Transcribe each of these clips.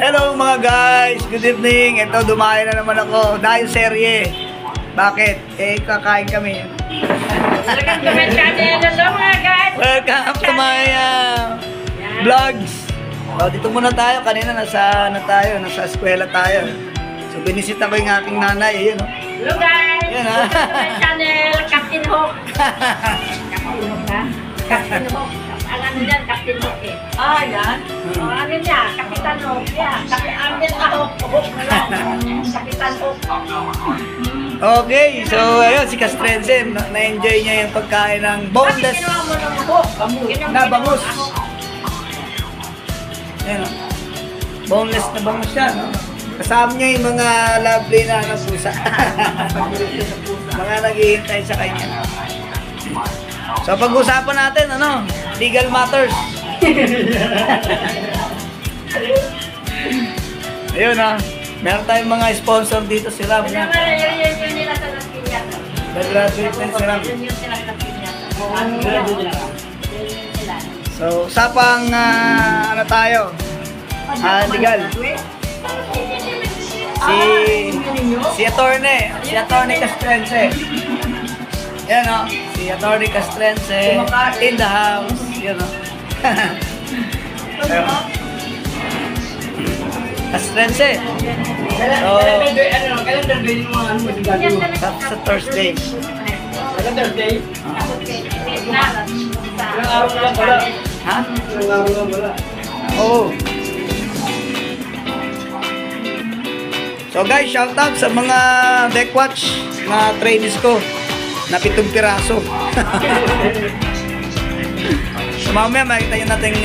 Hello mga guys, good evening. Ito, dumayo na naman ako dahil serye. Bakit? Eh, kakain kami. Welcome to my channel. Hello mga guys. Welcome to my vlogs. So, dito muna tayo. Kanina nasa eskwela tayo. So, binisita ko yung aking nanay. Ayun, oh. Hello guys. Yan, Welcome to my channel. Captain Hook. Captain Hook ha? Captain Hook. Ang ano dyan, Captain Hook eh. Ah, yan? O, ano niya? Kapitan Hook. Yeah. Captain Hook. Hook na lang. Kapitan Hook. Okay, so ayun, si Castrense, na-enjoy niya yung pagkain ng boneless. Bakit ginawa mo ng hook? Na bangus. Ayan, oh. Boneless na bangus siya, no? Kasama niya yung mga lovely na pusa. Mga naghihintay sa kanya. So pag-usapan natin, ano, legal matters. Ayun, ha. Meron tayong mga sponsor dito, si Ram. Yun nila sa Las Piñas. Nag-graduate na si Ram. Yun sila sa Las Piñas. So, usapang, ano tayo? Legal. Si Attorney Castrense. Yan, o. Si Attorney Castrense in the house. Yan, o. Castrense. So, sa Thursday. Ha? Oo. So guys, shout out sa mga deck watch na trainees ko na 7 piraso. So mamaya makita nyo natin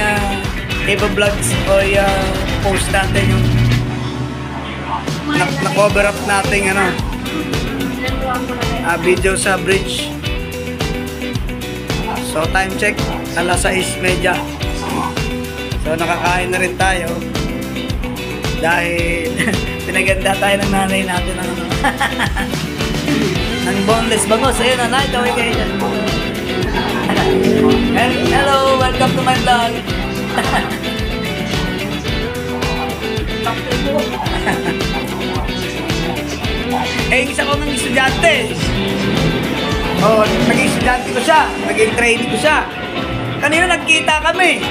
i-vlogs o post natin yung na-cover up natin video sa bridge. So time check, alas 6:30. So nakakain na rin tayo dahil pinaganda tayo ng nanay natin ng boneless bangus. Ayun, nanay, tawag kayo dyan. Hello, welcome to my vlog. Eh, isa ko ng estudyante. Naging estudyante ko siya. Naging trainee ko siya. Kanina nagkita kami.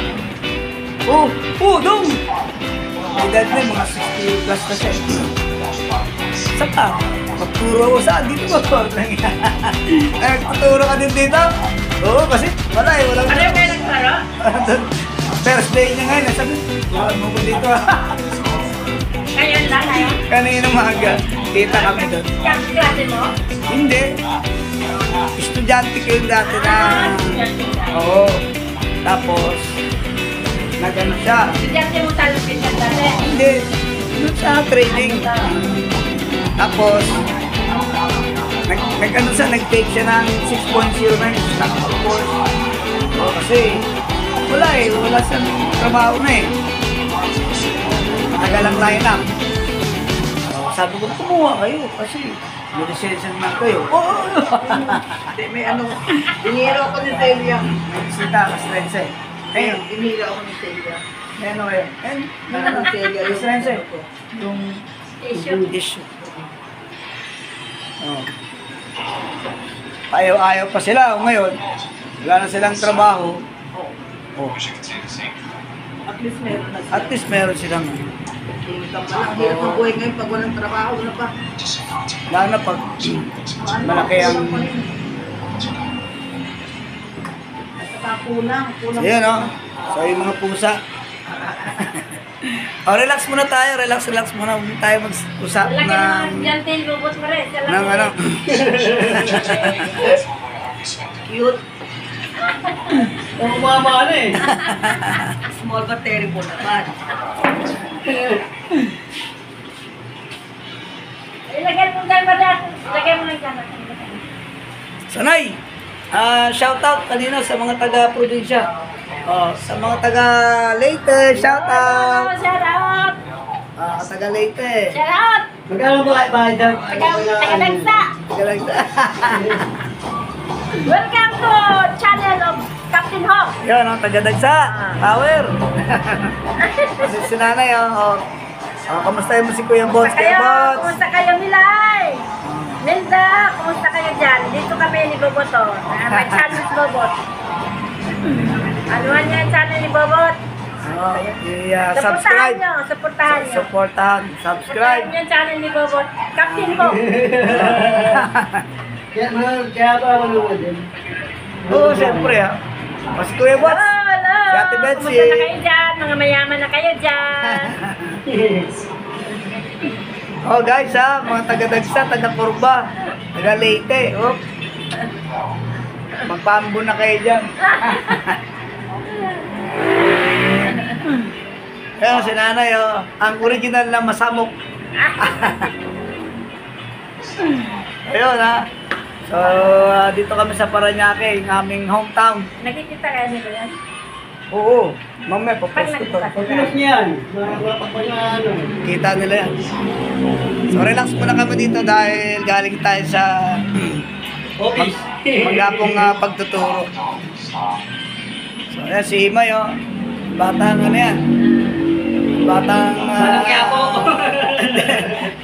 Dong! Edad na mga 60 plus na siya. Saka, magturo ko saan. Dito ba ito? Nagtuturo ka din dito? Oo, kasi wala eh. Walang... Ano yung kayo nagsaro? First day niya ngayon. Sabi, wala mo ko dito. Ngayon lang, ngayon? Kanina umaga, kita kami doon. Klase mo? Hindi. Estudyante ko yung dati na... Oo. Tapos, nag-ano siya. Estudyante mo sa Lupit ka dati? Hindi. Doon sa trading. Tapos, nag-ano siya, nag-take siya ng 6.09 stock course. Kasi, wala eh. Wala siyang trabaho na eh. Matagal lang line up. Sabi ko, kumuha kayo kasi may lisensya naman kayo. Hindi, may ano, diniro ako ni Celia. May bisita, Castrense. Ayun, Diniro ako ni Celia. ano kayo? Ano Celia? Castrense. Yung issue. Ayaw-ayaw pa sila. Ngayon, wala na silang trabaho. At least meron silang Ang hirap ng buhay ngayon pag walang trabaho, wala pa. lalo na pag malaki ang... Saka kulang. Ayan, o. So, yung mga pusa. Relax muna tayo. Relax muna. Huwag tayo mag-usap Lagi ng... mga estudyante, lubot mo rin. ng ano. Cute. Ang umama eh. Small but terrible naman. Ilagay mo dyan ba dyan? Ilagay mo lang dyan. Sanay! Shout out kanina sa mga taga-probinsya. Sa mga taga-Leyte, shout out! Shout out! Taga-Leyte. Shout out! Magkano ba kayo dyan? Taga-Dagsa! Taga-Leyte. Welcome to channel of Captain Hook. Yun, oh, taga-dagsa. Power. Kasi si nanay, oh. Oh, kamusta mo si Kuya Bots? Kuya Bots? Kumusta kayo, Milay? Milda, kumusta kayo dyan? Dito kami ni Bobot, oh. May channel si Bobot. Anuhan niya yung channel ni Bobot? Oh, Supportahan subscribe. nyo, supportahan nyo. Supportahan, Supportahan subscribe. nyo yung channel ni Bobot. Captain Hook. Kaya ba manood din? Oo, siyempre, ha. O, si Kuya Bots. Hello. Si Ate Betsy. Kumusta na kayo dyan? Mga mayaman na kayo dyan. Oh, guys, ha. Mga taga-dagsa, taga-kurba, taga-leyte. Oh. Magpambo na kayo dyan. Ayun, si nanay, oh. Ang original na masamok. Ayun, ha. So, dito kami sa Parañaque, yung aming hometown. Nakikita kayo nito yan? Oo, mamaya Pag papost ko to. nakita sila. Yan. Mga pagpapayano. Kita nila yan. So, relax muna kami dito dahil galing tayo sa Office. magapong pagtuturo. So, ayan, si Himay, oh. Batang ano yan? Batang...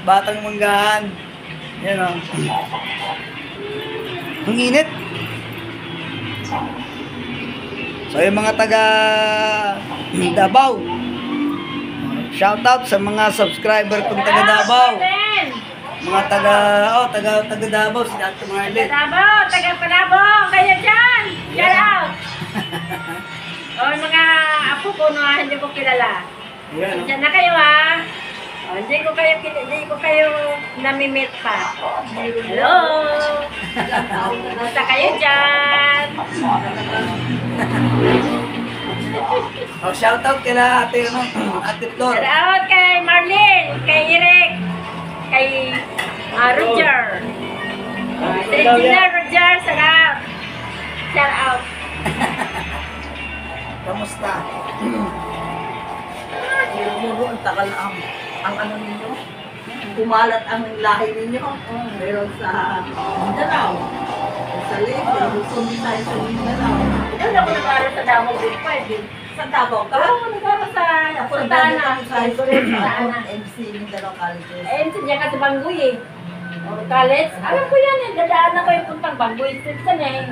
batang manggahan. Yan, oh. Ang init. So, yung mga taga Davao. Shoutout sa mga subscriber kong taga Davao. Mga taga Davao, si Dr. Marlene. Taga Panabo, kayo dyan! Shout out! O mga apo ko na hindi ko kilala. Ayan, oh. Diyan na kayo ha. O, hindi ko kayo nami-meet pa. Hello! Kumusta kayo dyan? Oh, shoutout kila ate, ano, ate Flor. Shout out kay Marlene, kay Eric, kay Roger. Si Regina Roger, shout out. Shout out. Kamusta? Ang takal ang ano ninyo. Kumalat ang lahi ninyo. Meron sa Mindanao. Sa Leyte. Luzon tayo sa Mindanao. Doon ako nag-aaral sa Davao Grade 5 eh. Sa Davao ka? Oo, nag-aaral sa Santana. Sa Santana. MC Mindanao College. Eh, hindi ka sa Banggoy eh. College. Alam ko yan eh. Dadaan ako yung puntang Banggoy. Saan eh.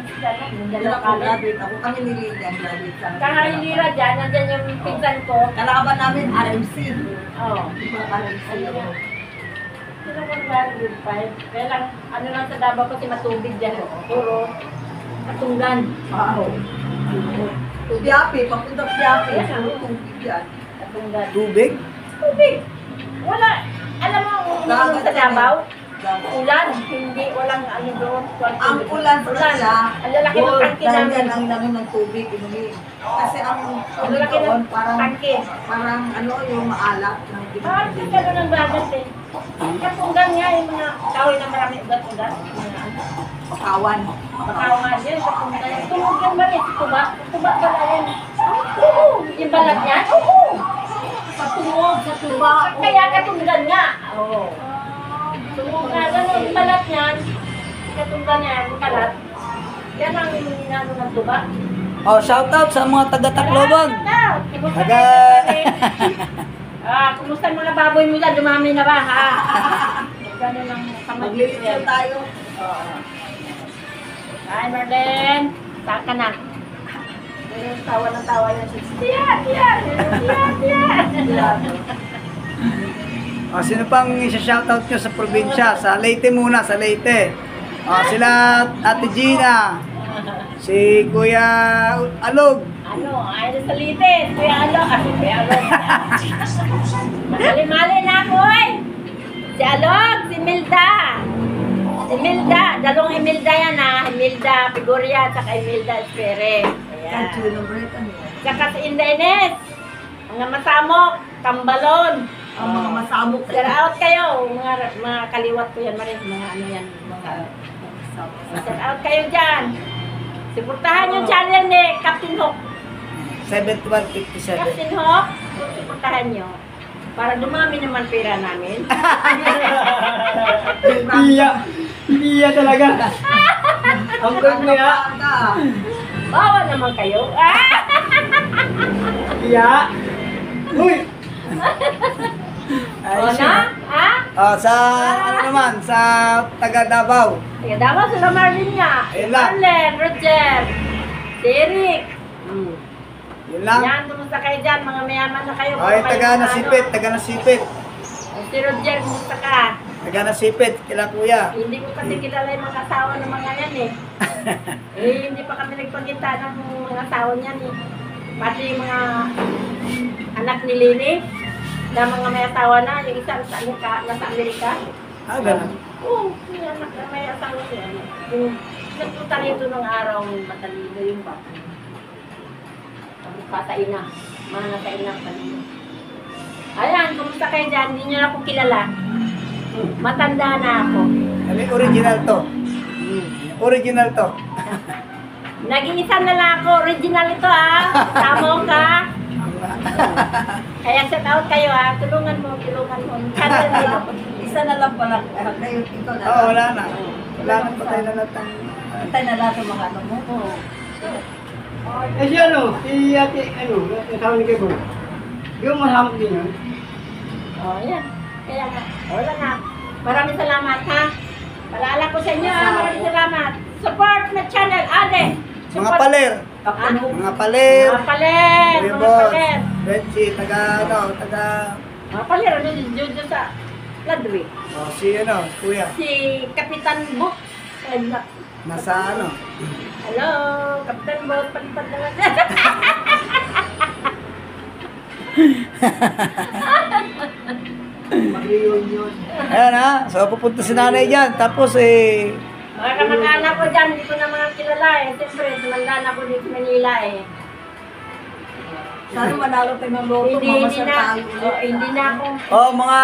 Mindanao College. Graduate ako. Kami ni Lilian graduate sa Kahalira dyan. Nandyan yung pinsan ko. Kalakaban namin RMC. Oo. Mga RMC. Sino ko nag-aaral grade 5? Kaya lang, ano lang sa Davao kasi matubig dyan. Puro katunggan. Wow. Piapi. Papunta Piapi. Yes, Puro tubig yan. Katunggan. Tubig? Tubig. Wala. Alam mo, ano sa Davao? Ulan, hindi, walang ano doon. Ang ulan sa kanila, Ang lalaki ng tangke dahil namin. yan ang namin ng tubig inumin. Kasi ang Ang lalaki ng doon, tangke. parang ano yung maalat ng Bakit tubig. gano'n ang bagat eh? Katunggan nga yung mga kahoy na marami ugat-ugat. Pakawan. Pakawan din, katunggan. Tumugan ba rin? Tuba? Tuba ba na yan? Oo. Yung balat niya? Oo. Sa tungog, sa tuba. Kaya katunggan nga. Oo. Tungog nga, gano'n yung balat niyan. Katunggan niya, yung balat. Yan ang inano ng tuba. Oh, shoutout sa mga taga-Tacloban. Taga... Kumusta mga baboy mo dyan? Dumami na ba, ha? Gano'n lang Maglilit yan. tayo. Hi, Marlene. Saan ka na? Yung tawa ng tawa yan. Tiya, tiya! Tiya, tiya! Oh, sino pang isa-shoutout nyo sa probinsya? Sa Leyte muna, sa Leyte. Oh, sila Ate Gina. Si Kuya Alog. Ano? Ay, sa litis. Kuya Alok. Kuya Alok. Mali-mali na ako, eh. Si Alok, si Milda. Si Milda. Dalawang Imelda yan, ha. Imelda Figuria, saka Imelda Espere. Ayan. Celebrate ano yan? Saka si Inda Ines. Mga masamok. Tambalon. Ang mga masamok. Shout out kayo. Mga kaliwat ko yan, Marin. Mga ano yan. Shout out kayo dyan. Suportahan yung channel ni Captain Hook. 7157. Captain Hook, suportahan nyo. Para dumami naman pera namin. Iya talaga. Ang good mo ya. Bawa naman kayo. Ah! Iya. Uy! O na? Ha? Sa ano naman, sa taga Davao. Sige, dapat sila Marlene nga. Ayun lang. Marlene, Roger, si Eric. Yun lang. Yan, kumusta kayo dyan? Mga mayaman na kayo. Ay, Kayo taga mga Nasipit, ano. taga Nasipit. Si Roger, kumusta ka? Taga Nasipit, kila kuya. Hindi ko kasi kilala yung mga asawa ng mga yan eh. Hindi pa kami nagpagkita ng mga asawa niyan eh. Pati yung mga anak ni Lily, na mga may asawa na, yung isa nasa Amerika. Ganun. Oo, yung anak na may asawa niya. Yung nagpunta rito ng araw, matalino yung bata. Mukha sa ina. Mana sa ina, talino. Ayan, kumusta kayo dyan? Hindi nyo na ako kilala. Matanda na ako. Ano yung original to? Original to. Nag-iisa na lang ako. Original ito ah. Tamo ka. Kaya shout out kayo ah. Tulungan mo, tulungan mo. Isa na lang pala. Kayo, ikaw na. Oo, wala na. Wala na patay na lahat ng... Antay na lang sa mga ano mo. Eh si ano, si ate, ano, asawa ni Kebo. Yung mahamag din yun. Oh, yan. Kaya nga. Wala na. Maraming salamat ha. Paalala ko sa inyo ha. Maraming salamat. Support my channel, Ade. Mga paler. Ah, Mga paler. mga paler. Kuya Mga Boss. paler. Betsy, taga ano, taga... Mga paler. Ano yung Jojo sa Ladwi? Si ano, kuya. Si Kapitan Book. Nasa ano. Hello, Kapitan Book. Palipad na lang. Mag-reunion. Ayan ha. So pupunta si nanay dyan. Tapos Mga kamag-anak ko dyan, hindi ko na mga kilala eh. Siyempre, tumanda na ko dito sa Manila eh. Sana manalo tayo ng loto, Hindi mamasal na, tayo. hindi na ako. mga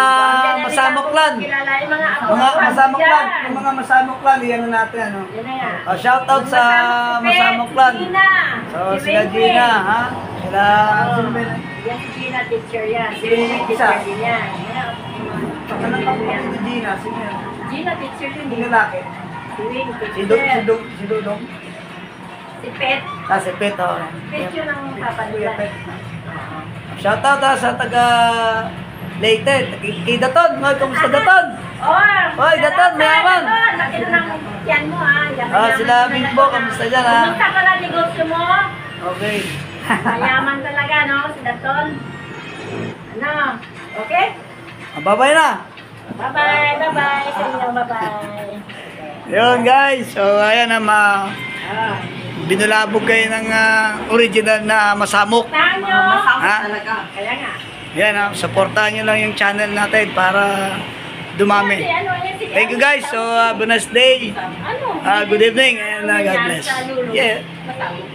masamok lan. Kilala yung mga ako. Mga masamok lan. Yung mga masamok lan, iyan na natin ano. Yan na nga. Shoutout sa masamok lan. Gina. So sila Gina ha. Sila... sino ba yun? Yan si Gina, teacher yan. Si Teacher isa. din yan. Anong kapatid si Gina? Sino yan? Gina, teacher din. Yung lalaki. Si Wing, Si teacher. Dudong. Si Pet. Si Pet oh. Pet yun ang Kuya papalitan. Pet. Shoutout ha sa taga Leyte. Kay Daton. Hoy, kumusta Daton? Oh! Oy, Daton, mayaman. Daton, laki na ng tiyan mo ha. Sila Bimbo, kamusta dyan ha? Kumusta pala negosyo mo? Okay. Mayaman talaga, no? Si Daton. Ano? Okay? Babay na. Bye-bye, bye-bye. Sa inyo, bye-bye. Yun guys. So ayan na Ah. binulabog kayo ng original na masamok. Tahan nyo! Masama Ha? talaga. Kaya nga. Yan supportahan nyo lang yung channel natin para dumami. Kasi ano, yan si- Thank you guys. So have a nice day. Ano? Good evening and God bless. Sa lulo. Yeah. Masama.